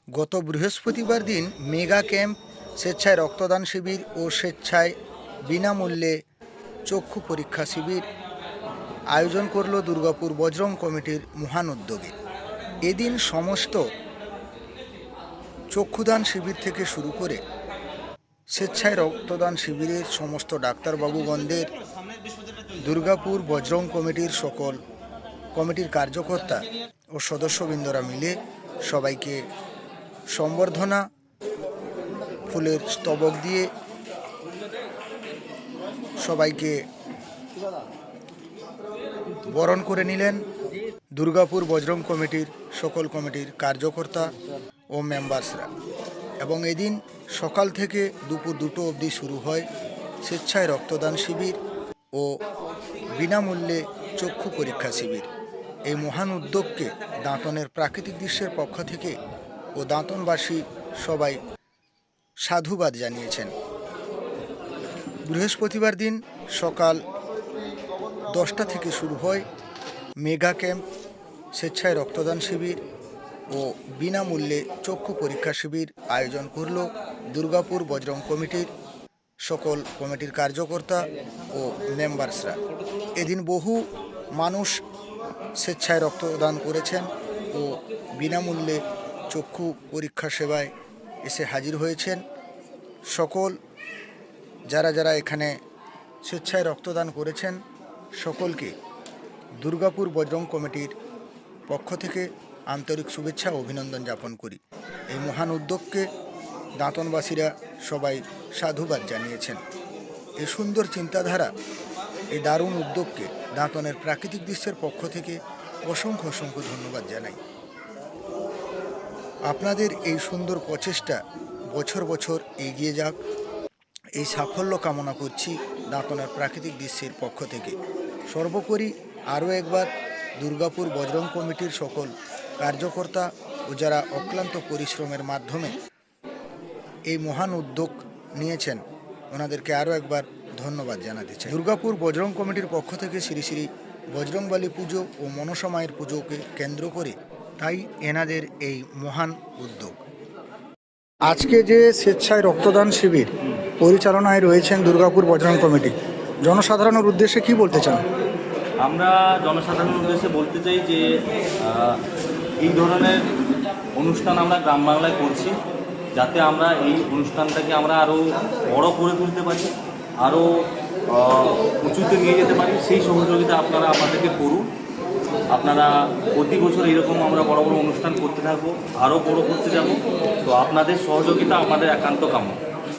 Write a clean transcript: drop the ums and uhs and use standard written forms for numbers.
গত বৃহস্পতিবার দিন মেগা ক্যাম্প, স্বেচ্ছায় রক্তদান শিবির ও স্বেচ্ছায় বিনামূল্যে চক্ষু পরীক্ষা শিবির আয়োজন করল দুর্গাপুর বজরং কমিটির মহান উদ্যোগে। এদিন সমস্ত চক্ষুদান শিবির থেকে শুরু করে স্বেচ্ছায় রক্তদান শিবিরের সমস্ত ডাক্তারবাবুগণদের দুর্গাপুর বজরং কমিটির সকল কমিটির কার্যকর্তা ও সদস্যবৃন্দরা মিলে সবাইকে সম্বর্ধনা, ফুলের স্তবক দিয়ে সবাইকে বরণ করে নিলেন দুর্গাপুর বজরং কমিটির সকল কমিটির কার্যকর্তা ও মেম্বার্সরা। এবং এদিন সকাল থেকে দুপুর 2টো অবধি শুরু হয় স্বেচ্ছায় রক্তদান শিবির ও বিনামূল্যে চক্ষু পরীক্ষা শিবির। এই মহান উদ্যোগকে দাঁতনের প্রাকৃতিক দৃশ্যের পক্ষ থেকে ও দাঁতনবাসী সবাই সাধুবাদ জানিয়েছেন। বৃহস্পতিবার দিন সকাল 10টা থেকে শুরু হয় মেগা ক্যাম্প, স্বেচ্ছায় রক্তদান শিবির ও বিনামূল্যে চক্ষু পরীক্ষা শিবির আয়োজন করল দুর্গাপুর বজরং কমিটির সকল কমিটির কার্যকর্তা ও মেম্বার্সরা। এদিন বহু মানুষ স্বেচ্ছায় রক্তদান করেছেন ও বিনামূল্যে চক্ষু পরীক্ষা সেবায় এসে হাজির হয়েছেন। সকল যারা এখানে স্বেচ্ছায় রক্তদান করেছেন সকলকে দুর্গাপুর বজরং কমিটির পক্ষ থেকে আন্তরিক শুভেচ্ছা ও অভিনন্দন জ্ঞাপন করি। এই মহান উদ্যোগকে দাঁতনবাসীরা সবাই সাধুবাদ জানিয়েছেন। এই সুন্দর চিন্তাধারা, এই দারুণ উদ্যোগকে দাঁতনের প্রাকৃতিক দৃশ্যের পক্ষ থেকে অসংখ্য অসংখ্য ধন্যবাদ জানাই। আপনাদের এই সুন্দর প্রচেষ্টা বছর বছর এগিয়ে যাক, এই সাফল্য কামনা করছি দাঁতনের প্রাকৃতিক দৃশ্যের পক্ষ থেকে। সর্বোপরি আরও একবার দুর্গাপুর বজরং কমিটির সকল কার্যকর্তা ও যারা অক্লান্ত পরিশ্রমের মাধ্যমে এই মহান উদ্যোগ নিয়েছেন ওনাদেরকে আরও একবার ধন্যবাদ জানাতে চাই। দুর্গাপুর বজরং কমিটির পক্ষ থেকে শ্রী শ্রী বজরংবলী পুজো ও মনসা মায়ের পুজোকে কেন্দ্র করে তাই এনাদের এই মহান উদ্যোগ। আজকে যে স্বেচ্ছায় রক্তদান শিবির পরিচালনায় রয়েছেন দুর্গাপুর বজরং কমিটি, জনসাধারণের উদ্দেশ্যে কি বলতে চান? আমরা জনসাধারণের উদ্দেশ্যে বলতে চাই যে এই ধরনের অনুষ্ঠান আমরা গ্রাম বাংলায় করছি, যাতে আমরা এই অনুষ্ঠানটাকে আমরা আরও বড় করে তুলতে পারি, আরও উঁচুতে নিয়ে যেতে পারি। সেই সহযোগিতা আপনারা আমাদেরকে করুন। আপনারা প্রতি বছর এরকম আমরা বড় বড় অনুষ্ঠান করতে থাকবো, আরও বড় করতে যাব। তো আপনাদের সহযোগিতা আমাদের একান্ত কাম্য।